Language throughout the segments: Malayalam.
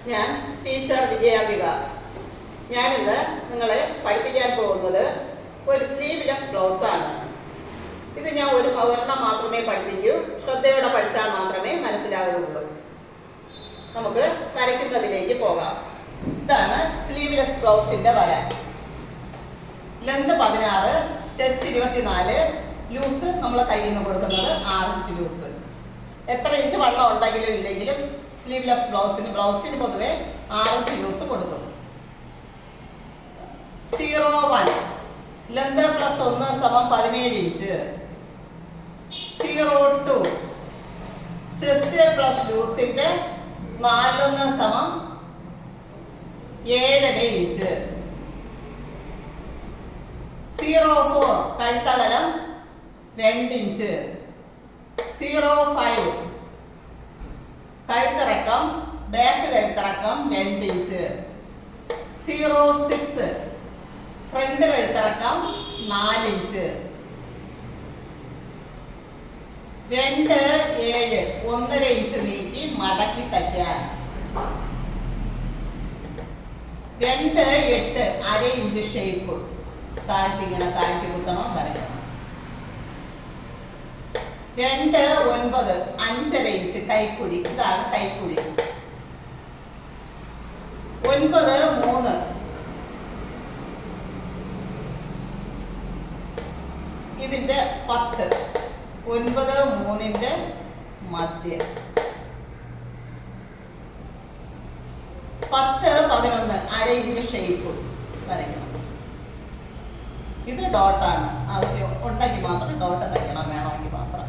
ഞാൻ ടീച്ചർ വിജയാംബിക. ഞാനിന്ന് നിങ്ങളെ പഠിപ്പിക്കാൻ പോകുന്നത് ഒരു സ്ലീവ്ലെസ് ബ്ലൗസ് ആണ്. ഇത് ഞാൻ ഒരെണ്ണം മാത്രമേ പഠിപ്പിക്കൂ. ശ്രദ്ധയോടെ പഠിച്ചാൽ മാത്രമേ മനസ്സിലാവുകയുള്ളൂ. നമുക്ക് വരയ്ക്കുന്നതിലേക്ക് പോകാം. ഇതാണ് സ്ലീവ്ലെസ് ബ്ലൗസിന്റെ വര. ലെന്ത് 16, ചെസ്റ്റ് 24, ലൂസ് നമ്മൾ കയ്യിൽ നിന്ന് കൊടുക്കുന്നത് 6 ഇഞ്ച് ലൂസ്. എത്ര ഇഞ്ച് വണ്ണം ഉണ്ടെങ്കിലും ഇല്ലെങ്കിലും സ്ലീവ്ലെസ് ബ്ലൗസിന് പൊതുവെ 6 ഇഞ്ച് ലൂസ് കൊടുക്കും. 01 ലെന്ത് പ്ലസ് 1 സമം 17 ഇഞ്ച്. 02 ചെസ്റ്റ് പ്ലസ് ലൂസിന്റെ 4 സമം 7.5 ഇഞ്ച്. 04 കഴുത്തകലം 2 ഇഞ്ച്. 05 കഴുത്തിറക്കം ബാക്ക് കഴുത്തിറക്കം 2 ഇഞ്ച്. 06 ഫ്രണ്ട് കഴുത്തിറക്കം 4 ഇഞ്ച്. 27 1.5 ഇഞ്ച് നീക്കി മടക്കി തയ്ക്കാൻ. 28 1/2 ഇഞ്ച് ഷേപ്പ് ഇങ്ങനെ താഴ്ത്തി കുത്തണം, വരയ്ക്കണം. 29 5.5 ഇഞ്ച് കൈക്കുഴി. ഇതാണ് കൈക്കുഴി. 9.3 ഇതിന്റെ 10. 9.3 മധ്യം. 10-11 1/2 ഇഞ്ച് ഷേപ്പ് വരയ്ക്കണം. ഇത് ഡോട്ടാണ്. ആവശ്യം ഉണ്ടെങ്കിൽ മാത്രം ഡോട്ട് തയ്ക്കണം, വേണമെങ്കിൽ മാത്രം.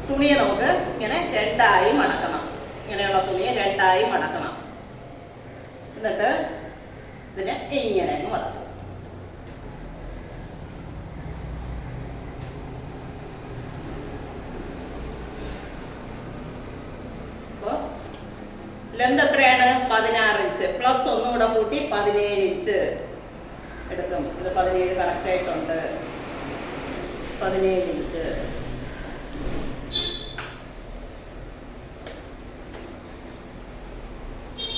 തുണിയെ നമുക്ക് ഇങ്ങനെ 2ആയി മടക്കണം. ഇങ്ങനെയുള്ള തുണിയെ 2ആയി മടക്കണം. എന്നിട്ട് ഇതിനെ ഇങ്ങനെ മടക്കും. അപ്പോൾ ലെന്ത് എത്രയാണ്? 16 ഇഞ്ച്. പ്ലസ് 1 കൂടെ കൂട്ടി 17 ഇഞ്ച് എടുക്കും. ഇത് 17 കറക്റ്റായിട്ടുണ്ട്. 17 ഇഞ്ച്.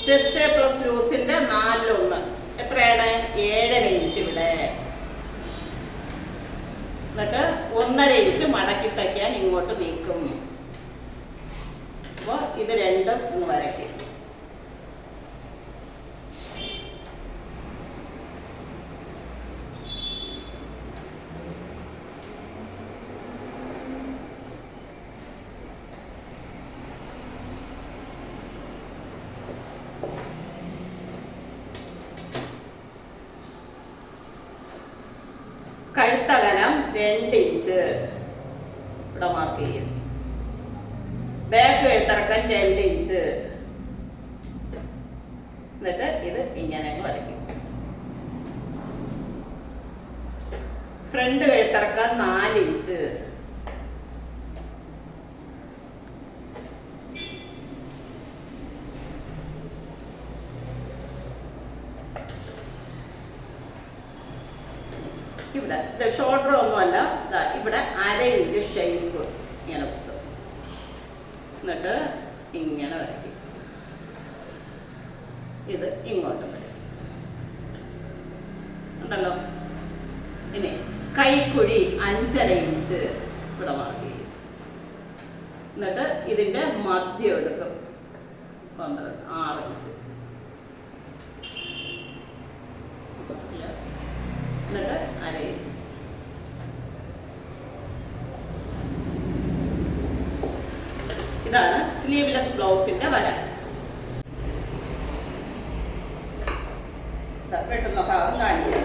ചെസ്റ്റ് പ്ലസ് ലൂസിന്റെ 4/1 എത്രയാണ്? 7.5 ഇഞ്ച് ഇവിടെ. എന്നിട്ട് 1.5 ഇഞ്ച് മടക്കി തയ്ക്കാൻ ഇങ്ങോട്ട് നീക്കും. അപ്പോൾ ഇത് രണ്ടും ഒന്ന് വരയ്ക്കും. കഴുത്തകലം 2 ഇഞ്ച് ഇവിടെ മാർക്ക് ചെയ്യും. ബാക്ക് കഴുത്തിറക്കാൻ 2 ഇഞ്ച്. എന്നിട്ട് ഇത് ഇങ്ങനെ വരയ്ക്കും. ഫ്രണ്ട് കഴുത്തിറക്കാൻ 4 ഇഞ്ച്. ഇവിടെ ഇത് ഷോൾഡർ ഒന്നുമല്ല, ഇവിടെ 1/2 ഇഞ്ച് ഷേപ്പ് ഇങ്ങനെ കുത്തും. എന്നിട്ട് ഇങ്ങനെ വരയ്ക്കും. ഇത് ഇങ്ങോട്ട് വരും ഉണ്ടല്ലോ. ഇനി കൈക്കുഴി 5.5 ഇഞ്ച് ഇവിടെ മാർക്ക് ചെയ്യും. എന്നിട്ട് ഇതിന്റെ മധ്യം എടുക്കും. 6 ഇഞ്ച്. എന്നിട്ട് 1/2 ഇഞ്ച്. ഇതാണ് സ്ലീവ്ലെസ് ബ്ലൗസിന്റെ വര. വെട്ടുന്ന ഭാഗം കാണിക്കുക.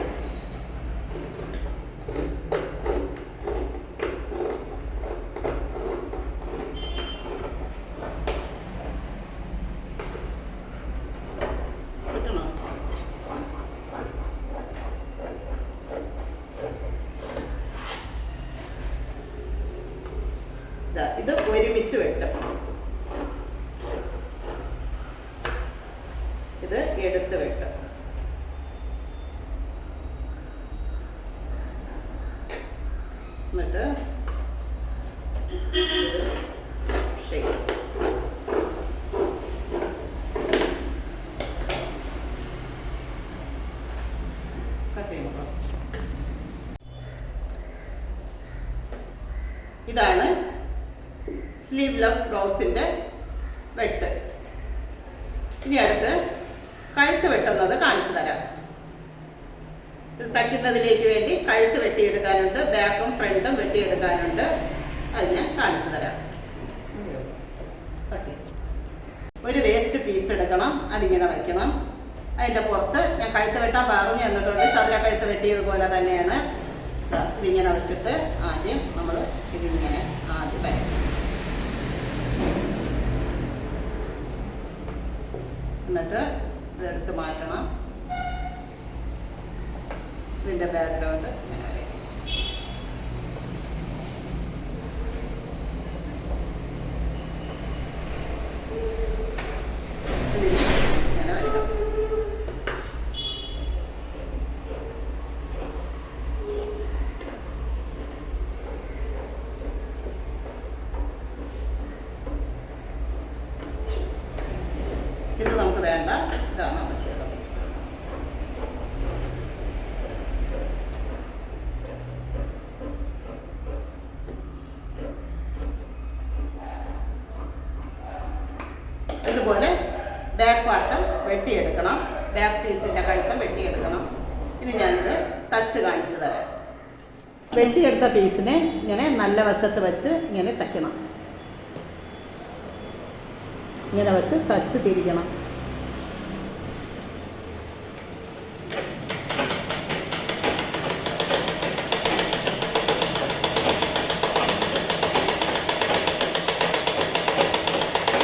ഇത് ഒരുമിച്ച് വെട്ടും. ഇത് എടുത്ത് വെട്ടും. എന്നിട്ട് ഷേപ്പ് ഇതാണ് സ്ലീവ്ലെസ് ബ്ലൗസിൻ്റെ വെട്ട്. ഇനി അടുത്ത് കഴുത്ത് വെട്ടുന്നത് കാണിച്ചു തരാം. ഇത് തയ്ക്കുന്നതിലേക്ക് വേണ്ടി കഴുത്ത് വെട്ടിയെടുക്കാനുണ്ട്, ബാക്കും ഫ്രണ്ടും വെട്ടിയെടുക്കാനുണ്ട്. അത് ഞാൻ കാണിച്ചു തരാം. ഒരു വേസ്റ്റ് പീസ് എടുക്കണം, അതിങ്ങനെ വയ്ക്കണം. അതിൻ്റെ പുറത്ത് ഞാൻ കഴുത്ത് വെട്ടാൻ പറഞ്ഞു തന്നിട്ടുണ്ട്. ചതുര കഴുത്ത് വെട്ടിയതുപോലെ തന്നെയാണ്. ഇതിങ്ങനെ വെച്ചിട്ട് ആദ്യം നമ്മൾ ഇതിങ്ങനെ ആദ്യം വരയ്ക്കും. എന്നിട്ട് ഇതെടുത്ത് മാറ്റണം. ഇതിൻ്റെ ബാക്ക്ഗ്രൗണ്ട് ഇങ്ങനെ വരയ്ക്കും. ഇങ്ങനെ വരയ്ക്കും. ഇത് നമുക്ക് വേണ്ട, ഇതാണ് ആവശ്യമുള്ള പീസ്. ഇതുപോലെ ബാക്ക് പാർട്ട് വെട്ടിയെടുക്കണം, ബാക്ക് പീസിൻ്റെ കഴുത്തം വെട്ടിയെടുക്കണം. ഇനി ഞാനിത് തച്ച് കാണിച്ചു തരാം. വെട്ടിയെടുത്ത പീസിനെ ഇങ്ങനെ നല്ല വശത്ത് വെച്ച് ഇങ്ങനെ തയ്ക്കണം. ഇങ്ങനെ വെച്ച് തച്ച് തിരിക്കണം.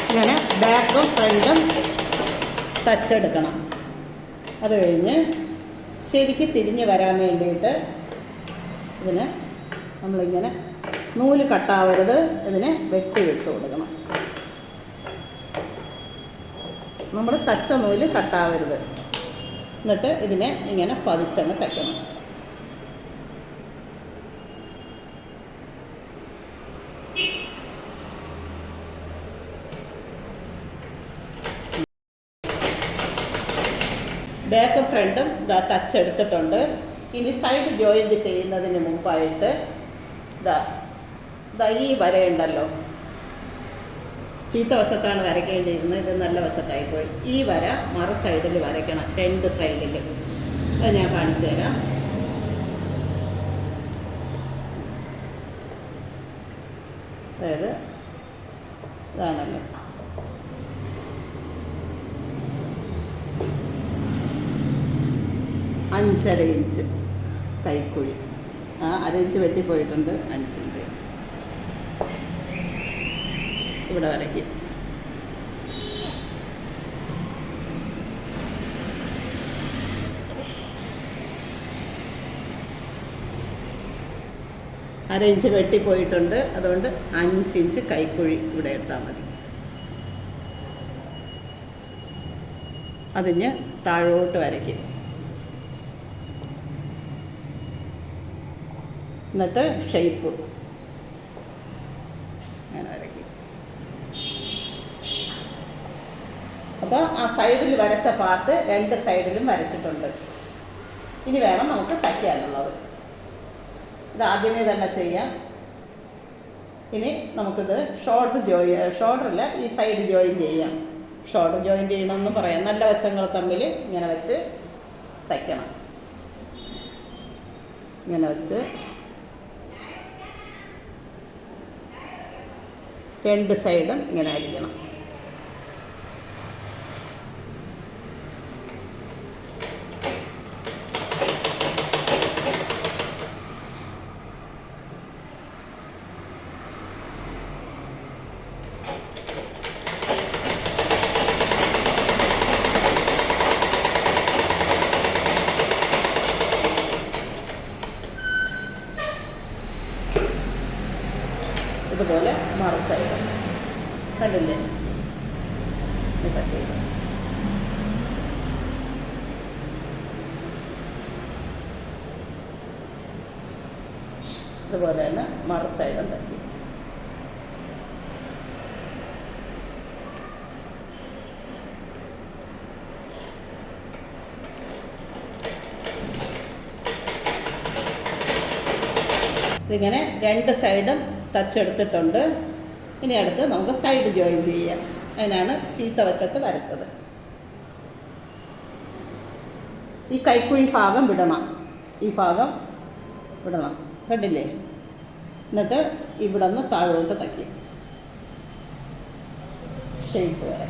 ഇങ്ങനെ ബാക്കും ഫ്രണ്ടും തച്ചെടുക്കണം. അത് കഴിഞ്ഞ് ശരിക്ക് തിരിഞ്ഞ് വരാൻ വേണ്ടിയിട്ട് ഇതിന് നമ്മളിങ്ങനെ നൂല് കട്ടാവരുത്, ഇതിനെ വെട്ടി വിട്ട് കൊടുക്കണം. നമ്മൾ തച്ച നൂല് കട്ടാവരുത്. എന്നിട്ട് ഇതിനെ ഇങ്ങനെ പതിച്ചങ്ങ് തയ്ക്കണം. ബാക്ക് ഫ്രണ്ടും ഇതാ തച്ചെടുത്തിട്ടുണ്ട്. ഇനി സൈഡ് ജോയിൻറ്റ് ചെയ്യുന്നതിന് മുമ്പായിട്ട് ഇതാ ഈ വരയുണ്ടല്ലോ, ചീത്ത വശത്താണ് വരയ്ക്കേണ്ടിയിരുന്നത്, ഇത് നല്ല വശത്തായിപ്പോയി. ഈ വര മറു സൈഡിൽ വരയ്ക്കണം, രണ്ട് സൈഡിൽ. അത് ഞാൻ കാണിച്ചു തരാം. അതായത് ഇതാണല്ലോ, 5.5 ഇഞ്ച് കൈക്കുഴി. ആ 1 ഇഞ്ച് വെട്ടിപ്പോയിട്ടുണ്ട്, 5 ഇഞ്ച് ഇവിടെ വരയ്ക്കും. അര ഇഞ്ച് വെട്ടിപ്പോയിട്ടുണ്ട്, അതുകൊണ്ട് 5 ഇഞ്ച് കൈക്കുഴി ഇവിടെ ഇട്ടാൽ മതി. അതിന് താഴോട്ട് വരയ്ക്കും. എന്നിട്ട് ഷേപ്പ് അങ്ങനെ വരയ്ക്കും. അപ്പോൾ ആ സൈഡിൽ വരച്ച പാർട്ട് 2 സൈഡിലും വരച്ചിട്ടുണ്ട്. ഇനി വേണം നമുക്ക് തയ്ക്കാനുള്ളത്. ഇത് ആദ്യമേ തന്നെ ചെയ്യാം. ഇനി നമുക്കിത് ഷോൾഡറിൽ ഈ സൈഡ് ജോയിൻ ചെയ്യാം. ഷോൾഡർ ജോയിൻ ചെയ്യണമെന്ന് പറയാം. നല്ല വശങ്ങൾ തമ്മിൽ ഇങ്ങനെ വെച്ച് തയ്ക്കണം. ഇങ്ങനെ വെച്ച് 2 സൈഡും ഇങ്ങനെ അരിക്കണം. ഇതുപോലെ മറു സൈഡ് കണ്ടില്ലേ, ഇതുപോലെ തന്നെ മറു സൈഡ് ഉണ്ടാക്കി. ഇതിങ്ങനെ 2 സൈഡും തച്ചെടുത്തിട്ടുണ്ട്. ഇനി അടുത്ത് നമുക്ക് സൈഡ് ജോയിൻറ്റ് ചെയ്യാം. അതിനാണ് ചീത്ത വശത്ത് വരച്ചത്. ഈ കൈക്കുഴി ഭാഗം വിടണം, ഈ ഭാഗം വിടണം, കണ്ടില്ലേ? എന്നിട്ട് ഇവിടെ നിന്ന് താഴോട്ട് തയ്ക്കും ഷേപ്പ് വരെ.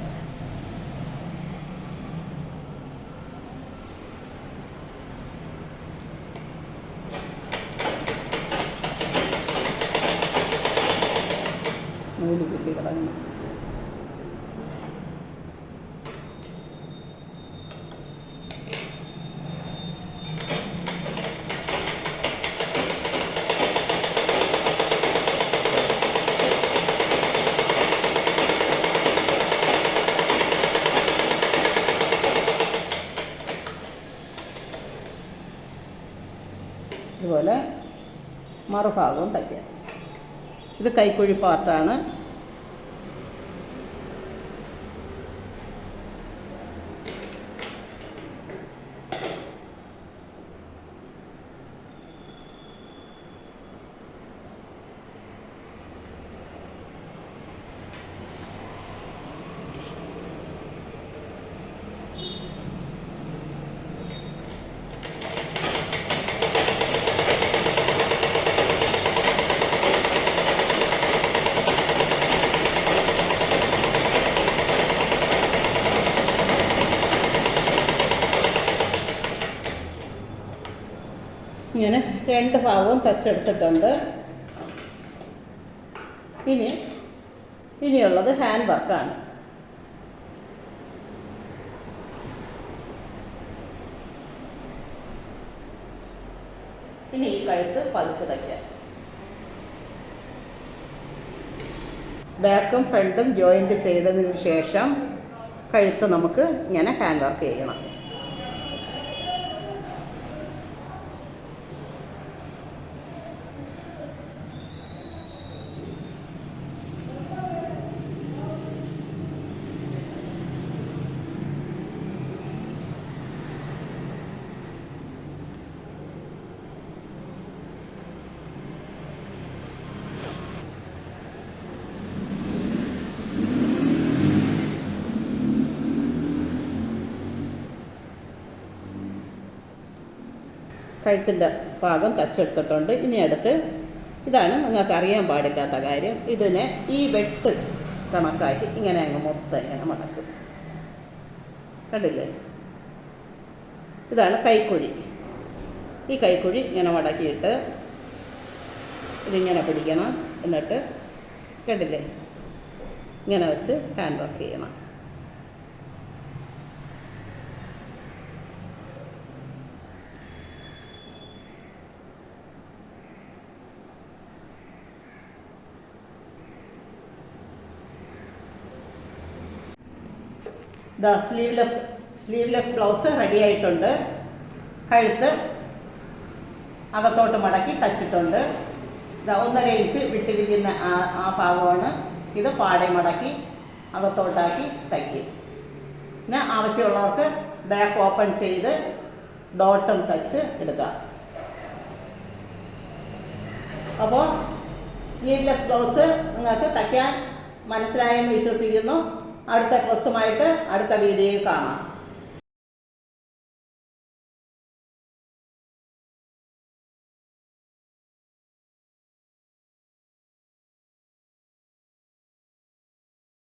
നൂല് ചുറ്റി കിടക്കണം. ഇതുപോലെ മറുഭാഗവും തയ്ക്കുക. ഇത് കൈക്കുഴി പാർട്ടാണ്. ഇങ്ങനെ രണ്ട് ഭാഗവും തച്ചെടുത്തിട്ടുണ്ട്. ഇനിയുള്ളത് ഹാൻഡ് വർക്കാണ്. ഇനി ഈ കഴുത്ത് പതിച്ച് തയ്ക്കാം. ബാക്കും ഫ്രണ്ടും ജോയിൻറ്റ് ചെയ്തതിന് ശേഷം കഴുത്ത് നമുക്ക് ഇങ്ങനെ ഹാൻഡ് വർക്ക് ചെയ്യണം. കഴുത്തിൻ്റെ ഭാഗം തച്ചെടുത്തിട്ടുണ്ട്. ഇനി അടുത്ത് ഇതാണ് നിങ്ങൾക്ക് അറിയാൻ പാടില്ലാത്ത കാര്യം. ഇതിനെ ഈ വെട്ട് കണക്കാക്കി ഇങ്ങനെ അങ്ങ് മൊത്തം ഇങ്ങനെ മടക്കും, കണ്ടില്ലേ? ഇതാണ് കൈക്കുഴി. ഈ കൈക്കുഴി ഇങ്ങനെ മടക്കിയിട്ട് ഇതിങ്ങനെ പിടിക്കണം. എന്നിട്ട് കണ്ടില്ലേ, ഇങ്ങനെ വെച്ച് ഹാൻഡ് വർക്ക് ചെയ്യണം. സ്ലീവ്ലെസ് ബ്ലൗസ് റെഡി ആയിട്ടുണ്ട്. കഴുത്ത് അകത്തോട്ട് മടക്കി തച്ചിട്ടുണ്ട്. 1.5 ഇഞ്ച് വിട്ടിരിക്കുന്ന ആ ഭാഗമാണ്. ഇത് പാടെ മടക്കി അകത്തോട്ടാക്കി തയ്ക്കും. പിന്നെ ആവശ്യമുള്ളവർക്ക് ബാക്ക് ഓപ്പൺ ചെയ്ത് ഡോട്ടും തച്ച് എടുക്കാം. അപ്പോൾ സ്ലീവ്ലെസ് ബ്ലൗസ് നിങ്ങൾക്ക് തയ്ക്കാൻ മനസ്സിലായെന്ന് വിശ്വസിക്കുന്നു. അടുത്ത ഡ്രസ്സുമായിട്ട് അടുത്ത വീഡിയോയിൽ കാണാം.